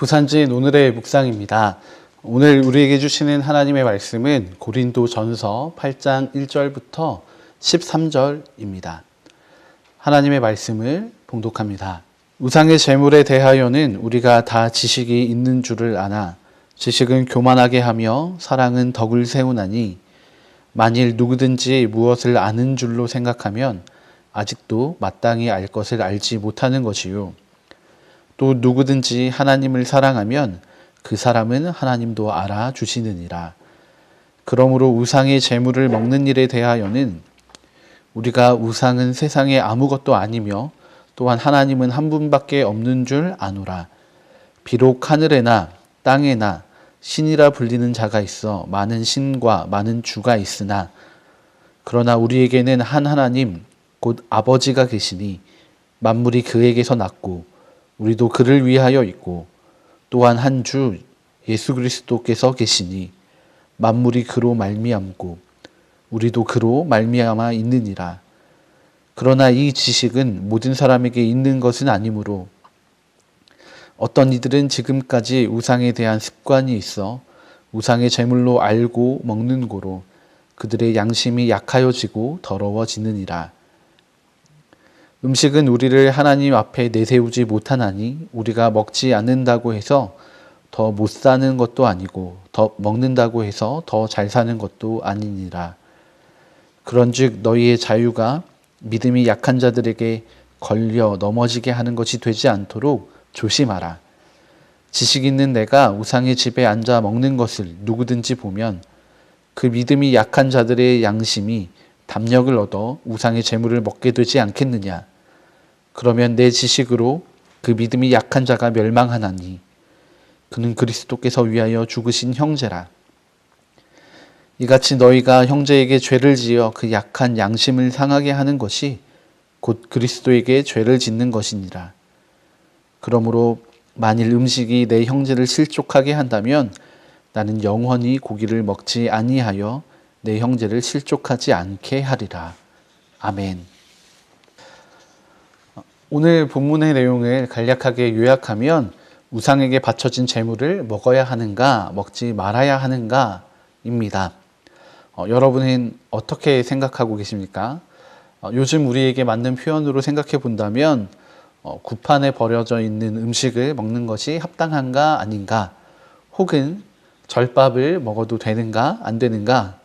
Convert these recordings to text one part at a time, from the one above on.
부산진 오늘의 묵상입니다. 오늘 우리에게 주시는 하나님의 말씀은 고린도전서 8장 1절부터 13절입니다. 하나님의 말씀을 봉독합니다. 우상의 제물에 대하여는 우리가 다 지식이 있는 줄을 아나 지식은 교만하게 하며 사랑은 덕을 세우나니 만일 누구든지 무엇을 아는 줄로 생각하면 아직도 마땅히 알 것을 알지 못하는 것이요. 또 누구든지 하나님을 사랑하면 그 사람은 하나님도 알아주시느니라. 그러므로 우상의 제물을 먹는 일에 대하여는 우리가 우상은 세상에 아무것도 아니며 또한 하나님은 한 분밖에 없는 줄 아노라. 비록 하늘에나 땅에나 신이라 불리는 자가 있어 많은 신과 많은 주가 있으나 그러나 우리에게는 한 하나님 곧 아버지가 계시니 만물이 그에게서 났고 우리도 그를 위하여 있고 또한 한 주 예수 그리스도께서 계시니 만물이 그로 말미암고 우리도 그로 말미암아 있느니라. 그러나 이 지식은 모든 사람에게 있는 것은 아니므로 어떤 이들은 지금까지 우상에 대한 습관이 있어 우상의 제물로 알고 먹는 고로 그들의 양심이 약하여지고 더러워지느니라. 음식은 우리를 하나님 앞에 내세우지 못하나니 우리가 먹지 않는다고 해서 더 못 사는 것도 아니고 더 먹는다고 해서 더 잘 사는 것도 아니니라. 그런즉 너희의 자유가 믿음이 약한 자들에게 걸려 넘어지게 하는 것이 되지 않도록 조심하라. 지식 있는 내가 우상의 집에 앉아 먹는 것을 누구든지 보면 그 믿음이 약한 자들의 양심이 담력을 얻어 우상의 제물을 먹게 되지 않겠느냐. 그러면 내 지식으로 그 믿음이 약한 자가 멸망하나니 그는 그리스도께서 위하여 죽으신 형제라. 이같이 너희가 형제에게 죄를 지어 그 약한 양심을 상하게 하는 것이 곧 그리스도에게 죄를 짓는 것이니라. 그러므로 만일 음식이 내 형제를 실족하게 한다면 나는 영원히 고기를 먹지 아니하여 내 형제를 실족하지 않게 하리라. 아멘. 오늘 본문의 내용을 간략하게 요약하면 우상에게 바쳐진 제물을 먹어야 하는가 먹지 말아야 하는가입니다. 여러분은 어떻게 생각하고 계십니까? 요즘 우리에게 맞는 표현으로 생각해 본다면 구판에 버려져 있는 음식을 먹는 것이 합당한가 아닌가, 혹은 절밥을 먹어도 되는가 안 되는가,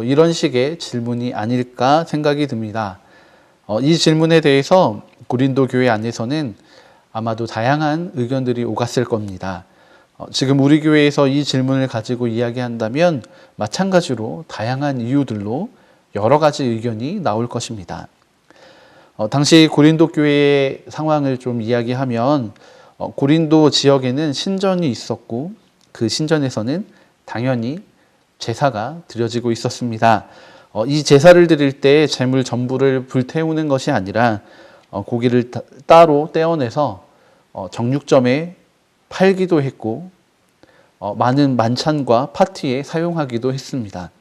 이런 식의 질문이 아닐까 생각이 듭니다. 이 질문에 대해서 고린도 교회 안에서는 아마도 다양한 의견들이 오갔을 겁니다. 지금 우리 교회에서 이 질문을 가지고 이야기한다면 마찬가지로 다양한 이유들로 여러 가지 의견이 나올 것입니다. 당시 고린도 교회의 상황을 좀 이야기하면 고린도 지역에는 신전이 있었고 그 신전에서는 당연히 제사가 드려지고 있었습니다. 이 제사를 드릴 때 제물 전부를 불태우는 것이 아니라 고기를 따로 떼어내서 정육점에 팔기도 했고 많은 만찬과 파티에 사용하기도 했습니다.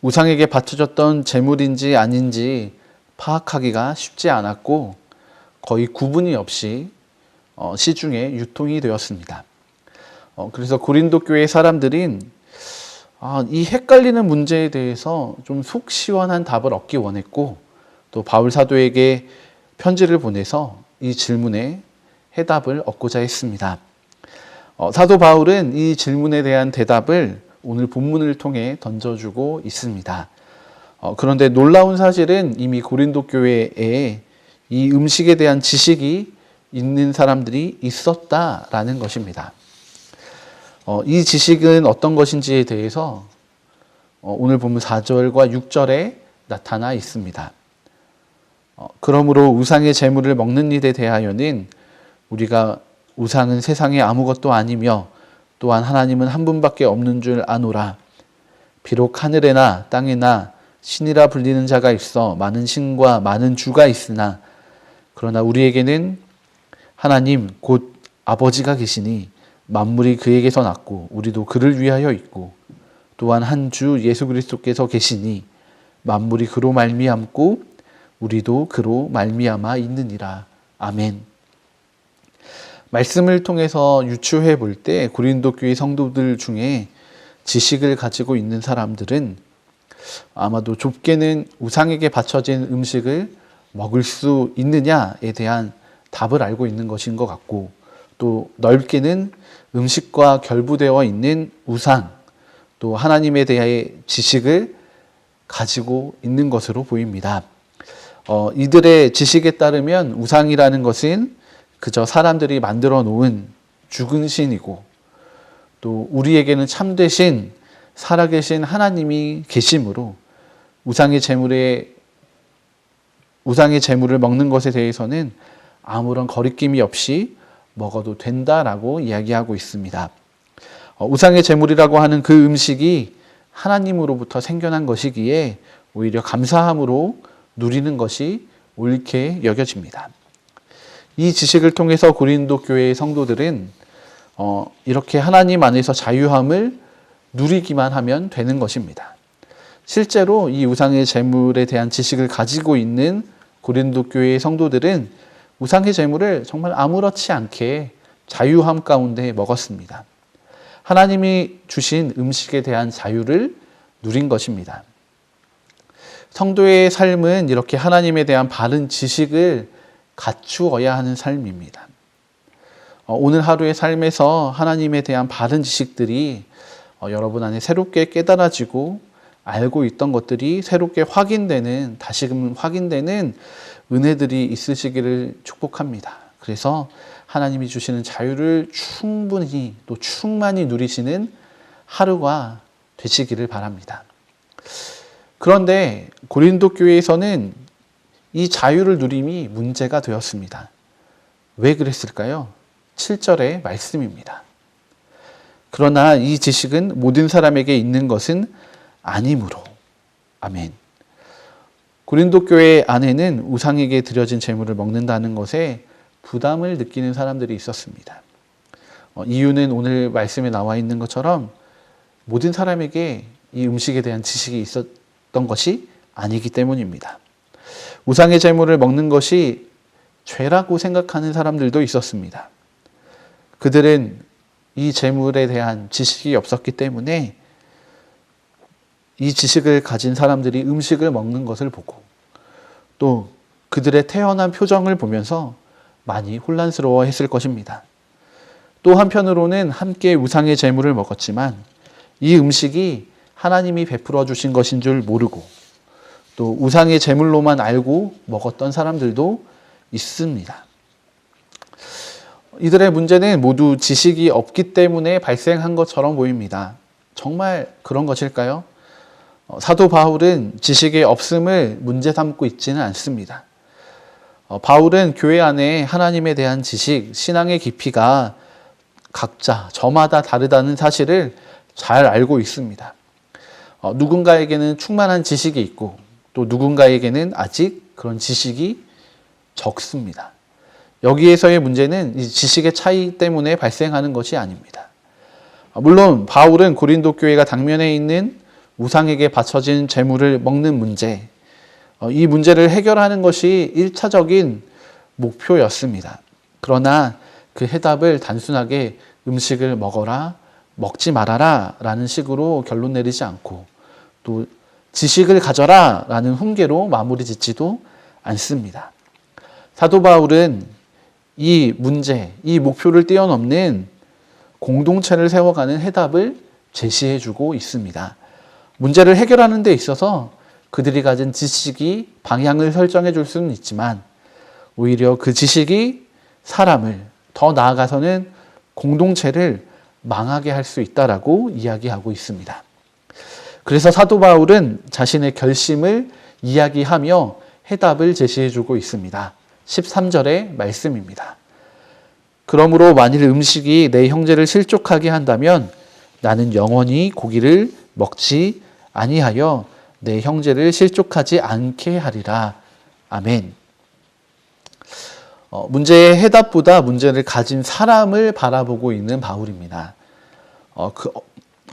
우상에게 바쳐졌던 제물인지 아닌지 파악하기가 쉽지 않았고 거의 구분이 없이 시중에 유통이 되었습니다. 그래서 고린도 교회 사람들은 이 헷갈리는 문제에 대해서 좀 속 시원한 답을 얻기 원했고 또 바울 사도에게 편지를 보내서 이 질문에 해답을 얻고자 했습니다. 사도 바울은 이 질문에 대한 대답을 오늘 본문을 통해 던져주고 있습니다. 그런데 놀라운 사실은 이미 고린도 교회에 이 음식에 대한 지식이 있는 사람들이 있었다라는 것입니다. 이 지식은 어떤 것인지에 대해서 오늘 본문 4절과 6절에 나타나 있습니다. 그러므로 우상의 제물을 먹는 일에 대하여는 우리가 우상은 세상에 아무것도 아니며 또한 하나님은 한 분밖에 없는 줄 아노라. 비록 하늘에나 땅에나 신이라 불리는 자가 있어 많은 신과 많은 주가 있으나 그러나 우리에게는 하나님 곧 아버지가 계시니 만물이 그에게서 났고 우리도 그를 위하여 있고 또한 한 주 예수 그리스도께서 계시니 만물이 그로 말미암고 우리도 그로 말미암아 있느니라. 아멘. 말씀을 통해서 유추해 볼 때 고린도 교회 성도들 중에 지식을 가지고 있는 사람들은 아마도 좁게는 우상에게 바쳐진 음식을 먹을 수 있느냐에 대한 답을 알고 있는 것인 것 같고, 또 넓게는 음식과 결부되어 있는 우상, 또 하나님에 대해 지식을 가지고 있는 것으로 보입니다. 이들의 지식에 따르면 우상이라는 것은 그저 사람들이 만들어 놓은 죽은 신이고, 또 우리에게는 참되신 살아계신 하나님이 계심으로 우상의 제물을 먹는 것에 대해서는 아무런 거리낌이 없이 먹어도 된다라고 이야기하고 있습니다. 우상의 제물이라고 하는 그 음식이 하나님으로부터 생겨난 것이기에 오히려 감사함으로 누리는 것이 옳게 여겨집니다. 이 지식을 통해서 고린도 교회의 성도들은 이렇게 하나님 안에서 자유함을 누리기만 하면 되는 것입니다. 실제로 이 우상의 제물에 대한 지식을 가지고 있는 고린도 교회의 성도들은 우상의 제물을 정말 아무렇지 않게 자유함 가운데 먹었습니다. 하나님이 주신 음식에 대한 자유를 누린 것입니다. 성도의 삶은 이렇게 하나님에 대한 바른 지식을 갖추어야 하는 삶입니다. 오늘 하루의 삶에서 하나님에 대한 바른 지식들이 여러분 안에 새롭게 깨달아지고 알고 있던 것들이 새롭게 확인되는, 다시금 확인되는 은혜들이 있으시기를 축복합니다. 그래서 하나님이 주시는 자유를 충분히 또 충만히 누리시는 하루가 되시기를 바랍니다. 그런데 고린도 교회에서는 이 자유를 누림이 문제가 되었습니다. 왜 그랬을까요? 7절의 말씀입니다. 그러나 이 지식은 모든 사람에게 있는 것은 아니므로. 아멘. 고린도 교회 안에는 우상에게 드려진 제물을 먹는다는 것에 부담을 느끼는 사람들이 있었습니다. 이유는 오늘 말씀에 나와 있는 것처럼 모든 사람에게 이 음식에 대한 지식이 있었던 것이 아니기 때문입니다. 우상의 제물을 먹는 것이 죄라고 생각하는 사람들도 있었습니다. 그들은 이 제물에 대한 지식이 없었기 때문에 이 지식을 가진 사람들이 음식을 먹는 것을 보고 또 그들의 태연한 표정을 보면서 많이 혼란스러워 했을 것입니다. 또 한편으로는 함께 우상의 제물을 먹었지만 이 음식이 하나님이 베풀어 주신 것인 줄 모르고 또 우상의 제물로만 알고 먹었던 사람들도 있습니다. 이들의 문제는 모두 지식이 없기 때문에 발생한 것처럼 보입니다. 정말 그런 것일까요? 사도 바울은 지식의 없음을 문제 삼고 있지는 않습니다. 바울은 교회 안에 하나님에 대한 지식, 신앙의 깊이가 각자 저마다 다르다는 사실을 잘 알고 있습니다. 누군가에게는 충만한 지식이 있고 또 누군가에게는 아직 그런 지식이 적습니다. 여기에서의 문제는 이 지식의 차이 때문에 발생하는 것이 아닙니다. 물론 바울은 고린도 교회가 당면에 있는 우상에게 바쳐진 제물을 먹는 문제, 이 문제를 해결하는 것이 1차적인 목표였습니다. 그러나 그 해답을 단순하게 음식을 먹어라, 먹지 말아라 라는 식으로 결론 내리지 않고 또 지식을 가져라 라는 훈계로 마무리 짓지도 않습니다. 사도 바울은 이 문제, 이 목표를 뛰어넘는 공동체를 세워가는 해답을 제시해주고 있습니다. 문제를 해결하는 데 있어서 그들이 가진 지식이 방향을 설정해 줄 수는 있지만 오히려 그 지식이 사람을, 더 나아가서는 공동체를 망하게 할 수 있다라고 이야기하고 있습니다. 그래서 사도 바울은 자신의 결심을 이야기하며 해답을 제시해 주고 있습니다. 13절의 말씀입니다. 그러므로 만일 음식이 내 형제를 실족하게 한다면 나는 영원히 고기를 먹지 아니하여 내 형제를 실족하지 않게 하리라. 아멘. 문제의 해답보다 문제를 가진 사람을 바라보고 있는 바울입니다.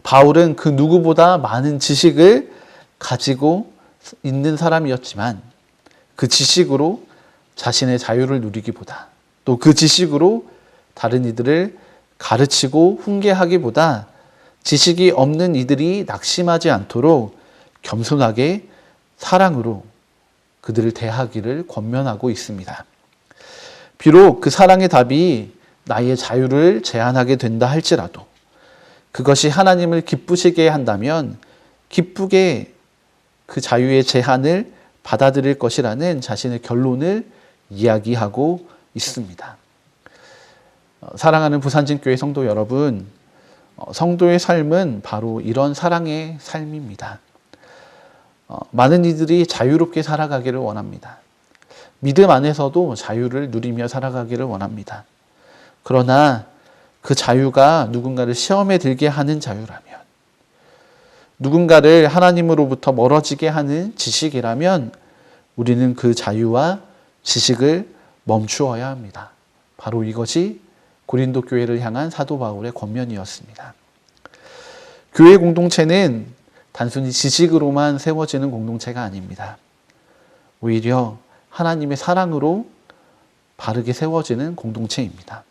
바울은 그 누구보다 많은 지식을 가지고 있는 사람이었지만 그 지식으로 자신의 자유를 누리기보다 또 그 지식으로 다른 이들을 가르치고 훈계하기보다 지식이 없는 이들이 낙심하지 않도록 겸손하게 사랑으로 그들을 대하기를 권면하고 있습니다. 비록 그 사랑의 답이 나의 자유를 제한하게 된다 할지라도 그것이 하나님을 기쁘시게 한다면 기쁘게 그 자유의 제한을 받아들일 것이라는 자신의 결론을 이야기하고 있습니다. 사랑하는 부산진교회 성도 여러분, 성도의 삶은 바로 이런 사랑의 삶입니다. 많은 이들이 자유롭게 살아가기를 원합니다. 믿음 안에서도 자유를 누리며 살아가기를 원합니다. 그러나 그 자유가 누군가를 시험에 들게 하는 자유라면, 누군가를 하나님으로부터 멀어지게 하는 지식이라면 우리는 그 자유와 지식을 멈추어야 합니다. 바로 이것이 고린도 교회를 향한 사도 바울의 권면이었습니다. 교회 공동체는 단순히 지식으로만 세워지는 공동체가 아닙니다. 오히려 하나님의 사랑으로 바르게 세워지는 공동체입니다.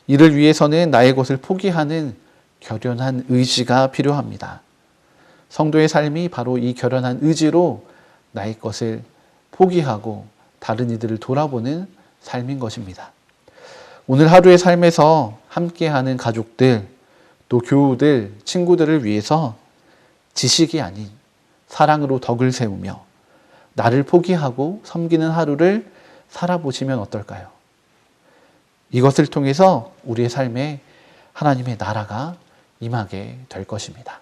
이를 위해서는 나의 것을 포기하는 결연한 의지가 필요합니다. 성도의 삶이 바로 이 결연한 의지로 나의 것을 포기하고 다른 이들을 돌아보는 삶인 것입니다. 오늘 하루의 삶에서 함께하는 가족들, 또 교우들, 친구들을 위해서 지식이 아닌 사랑으로 덕을 세우며 나를 포기하고 섬기는 하루를 살아보시면 어떨까요? 이것을 통해서 우리의 삶에 하나님의 나라가 임하게 될 것입니다.